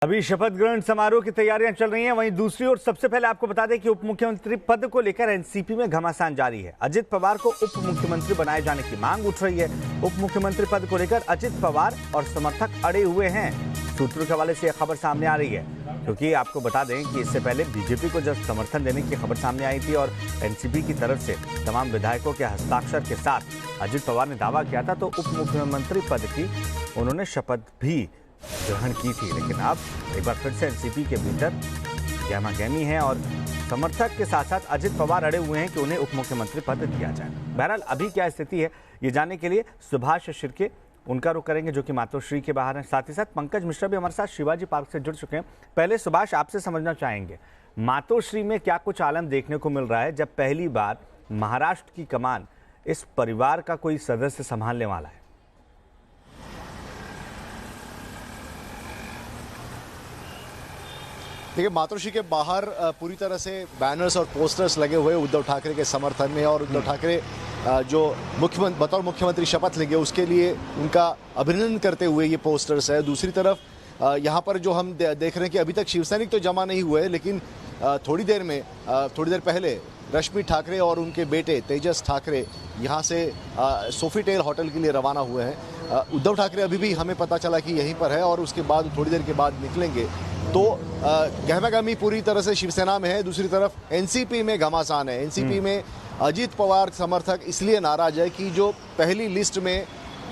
अभी शपथ ग्रहण समारोह की तैयारियां चल रही हैं। वहीं दूसरी ओर सबसे पहले आपको बता दें कि उप मुख्यमंत्री पद को लेकर एनसीपी में घमासान जारी है। अजित पवार को उप मुख्यमंत्री बनाए जाने की मांग उठ रही है। उप मुख्यमंत्री पद को लेकर अजित पवार और समर्थक अड़े हुए हैं। सूत्रों के हवाले से यह खबर सामने आ रही है, क्योंकि आपको बता दें कि इससे पहले बीजेपी को जब समर्थन देने की खबर सामने आई थी और एनसीपी की तरफ से तमाम विधायकों के हस्ताक्षर के साथ अजित पवार ने दावा किया था, तो उप मुख्यमंत्री पद की उन्होंने शपथ भी ग्रहण की थी। लेकिन अब एक बार फिर से एनसीपी के भीतर गहमागहमी है और समर्थक के साथ साथ अजित पवार अड़े हुए हैं कि उन्हें उप मुख्यमंत्री पद दिया जाए। बहरहाल अभी क्या स्थिति है, ये जानने के लिए सुभाष शिर्के उनका रुख करेंगे, जो कि मातोश्री के बाहर हैं। साथ ही साथ पंकज मिश्रा भी हमारे साथ शिवाजी पार्क से जुड़ चुके हैं। पहले सुभाष, आपसे समझना चाहेंगे मातोश्री में क्या कुछ आलम देखने को मिल रहा है जब पहली बार महाराष्ट्र की कमान इस परिवार का कोई सदस्य संभालने वाला है? देखिए, मातोश्री के बाहर पूरी तरह से बैनर्स और पोस्टर्स लगे हुए उद्धव ठाकरे के समर्थन में, और उद्धव ठाकरे जो बतौर मुख्यमंत्री शपथ लेंगे उसके लिए उनका अभिनंदन करते हुए ये पोस्टर्स है। दूसरी तरफ यहाँ पर जो हम देख रहे हैं कि अभी तक शिवसैनिक तो जमा नहीं हुए, लेकिन थोड़ी देर पहले रश्मि ठाकरे और उनके बेटे तेजस ठाकरे यहाँ से सोफीटेल होटल के लिए रवाना हुए हैं। उद्धव ठाकरे अभी भी हमें पता चला कि यहीं पर है और उसके बाद थोड़ी देर के बाद निकलेंगे। तो गहमागहमी पूरी तरह से शिवसेना में है। दूसरी तरफ एनसीपी में घमासान है। एनसीपी में अजित पवार समर्थक इसलिए नाराज है कि जो पहली लिस्ट में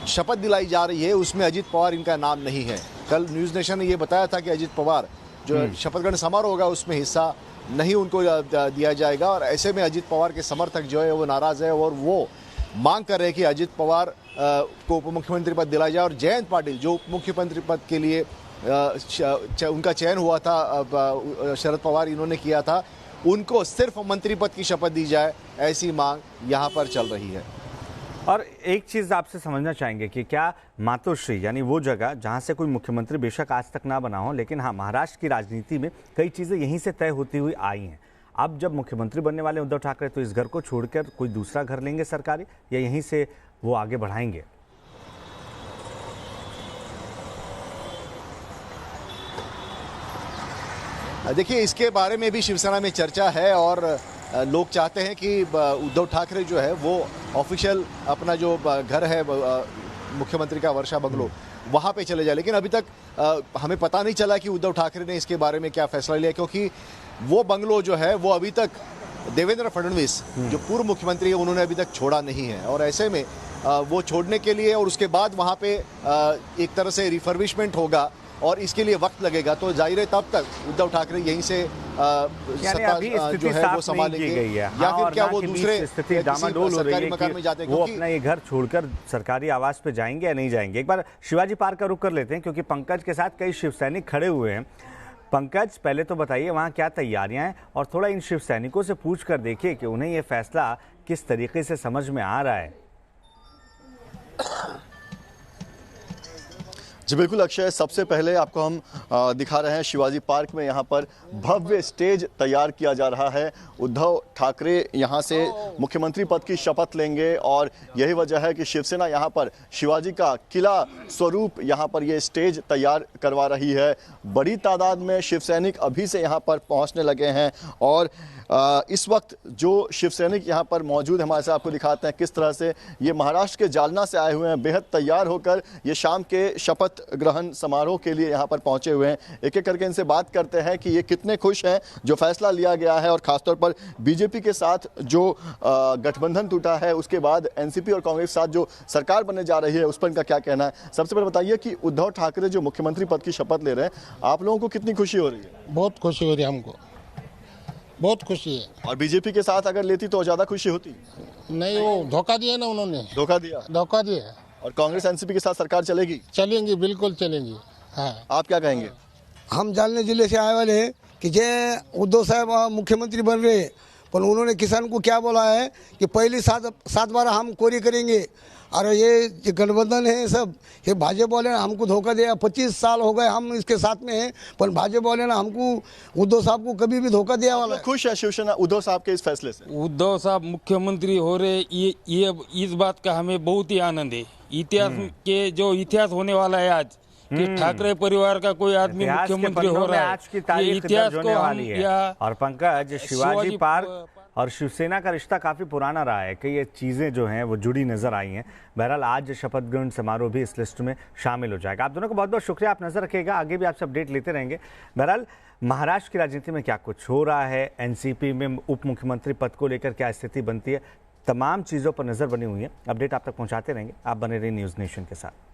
शपथ दिलाई जा रही है उसमें अजित पवार इनका नाम नहीं है। कल न्यूज़ नेशन ने ये बताया था कि अजित पवार जो शपथ ग्रहण समारोह होगा उसमें हिस्सा नहीं उनको दिया जाएगा, और ऐसे में अजित पवार के समर्थक जो है वो नाराज है और वो मांग कर रहे हैं कि अजित पवार को उप मुख्यमंत्री पद दिलाया जाए, और जयंत पाटिल जो उप मुख्यमंत्री पद के लिए उनका चयन हुआ था, शरद पवार इन्होंने किया था, उनको सिर्फ मंत्री पद की शपथ दी जाए, ऐसी मांग यहाँ पर चल रही है। और एक चीज़ आपसे समझना चाहेंगे कि क्या मातोश्री यानी वो जगह जहाँ से कोई मुख्यमंत्री बेशक आज तक ना बना हो, लेकिन हाँ, महाराष्ट्र की राजनीति में कई चीज़ें यहीं से तय होती हुई आई हैं। अब जब मुख्यमंत्री बनने वाले उद्धव ठाकरे तो इस घर को छोड़कर कोई दूसरा घर लेंगे सरकारी, या यहीं से वो आगे बढ़ाएंगे? देखिए, इसके बारे में भी शिवसेना में चर्चा है और लोग चाहते हैं कि उद्धव ठाकरे जो है वो ऑफिशियल अपना जो घर है मुख्यमंत्री का वर्षा बंगलो वहाँ पे चले जाए। लेकिन अभी तक हमें पता नहीं चला कि उद्धव ठाकरे ने इसके बारे में क्या फैसला लिया, क्योंकि वो बंगलो जो है वो अभी तक देवेंद्र फडणवीस जो पूर्व मुख्यमंत्री है उन्होंने अभी तक छोड़ा नहीं है, और ऐसे में वो छोड़ने के लिए और उसके बाद वहाँ पे एक तरह से रिफर्बिशमेंट होगा और इसके लिए वक्त लगेगा। तो जाहिर है तब तक उद्धव ठाकरे यहीं से सत्ता जो है वो संभालेंगे, या फिर क्या वो दूसरे सरकारी मकान में जाते हैं, वो अपना ये घर छोड़कर सरकारी आवास पे जाएंगे या नहीं जाएंगे? एक बार शिवाजी पार्क का रुख कर लेते हैं, क्योंकि पंकज के साथ कई शिव सैनिक खड़े हुए हैं। पंकज, पहले तो बताइए वहाँ क्या तैयारियां हैं, और थोड़ा इन शिव सैनिकों से पूछ कर देखिए कि उन्हें ये फैसला किस तरीके से समझ में आ रहा है। जी बिल्कुल अक्षय, सबसे पहले आपको हम दिखा रहे हैं शिवाजी पार्क में यहाँ पर भव्य स्टेज तैयार किया जा रहा है। उद्धव ठाकरे यहाँ से मुख्यमंत्री पद की शपथ लेंगे और यही वजह है कि शिवसेना यहाँ पर शिवाजी का किला स्वरूप यहाँ पर ये स्टेज तैयार करवा रही है। बड़ी तादाद में शिवसैनिक अभी से यहाँ पर पहुँचने लगे हैं, और इस वक्त जो शिवसैनिक यहाँ पर मौजूद है हमारे साथ, आपको दिखाते हैं किस तरह से ये महाराष्ट्र के जालना से आए हुए हैं, बेहद तैयार होकर ये शाम के शपथ ग्रहण समारोह के लिए यहाँ पर पहुँचे हुए हैं। एक एक करके इनसे बात करते हैं कि ये कितने खुश हैं जो फैसला लिया गया है, और खासतौर पर बीजेपी के साथ जो गठबंधन टूटा है उसके बाद एनसीपी और कांग्रेस के साथ जो सरकार बनने जा रही है उस पर इनका क्या कहना है। सबसे पहले बताइए कि उद्धव ठाकरे जो मुख्यमंत्री पद की शपथ ले रहे हैं, आप लोगों को कितनी खुशी हो रही है? बहुत खुशी हो रही है, हमको बहुत खुशी है। और बीजेपी के साथ अगर लेती तो ज्यादा खुशी होती? नहीं, वो धोखा दिया ना, उन्होंने धोखा दिया। और कांग्रेस एनसीपी के साथ सरकार चलेगी? चलेंगी, बिल्कुल चलेंगी। हाँ, आप क्या कहेंगे? हम जालने जिले से आए वाले हैं कि जे उद्धव साहब मुख्यमंत्री बन रहे हैं, पर उन्होंने किसान को क्या बोला है कि पहली 7 बार हम कोरी करेंगे, और ये जो गठबंधन है सब ये भाजपा बोले ना हमको धोखा दिया। 25 साल हो गए हम इसके साथ में हैं, पर भाजपा बोले ना हमको उद्धव साहब को कभी भी धोखा दिया वाला। खुश है शिवसेना उद्धव साहब के इस फैसले से? उद्धव साहब मुख्यमंत्री हो रहे, ये इस बात का हमें बहुत ही आनंद है। इतिहास के जो इतिहास होने वाला है आज, कि ठाकरे परिवार का कोई आदमी इतिहास के मुख्यमंत्री पन्नों हो में रहा है। आज की ये तारीख इतिहास दर्ज होने को हम वाली है। या और पंकज, शिवाजी शिवाजी पार्क और शिवसेना का रिश्ता काफी पुराना रहा है कि ये चीजें जो हैं वो जुड़ी नजर आई हैं। बहरहाल आज शपथ ग्रहण समारोह भी इस लिस्ट में शामिल हो जाएगा। आप दोनों को बहुत बहुत शुक्रिया, आप नजर रखिएगा, आगे भी आपसे अपडेट लेते रहेंगे। बहरहाल महाराष्ट्र की राजनीति में क्या कुछ हो रहा है, एनसीपी में उप मुख्यमंत्री पद को लेकर क्या स्थिति बनती है, तमाम चीजों पर नजर बनी हुई है। अपडेट आप तक पहुंचाते रहेंगे। आप बने रहिए न्यूज नेशन के साथ।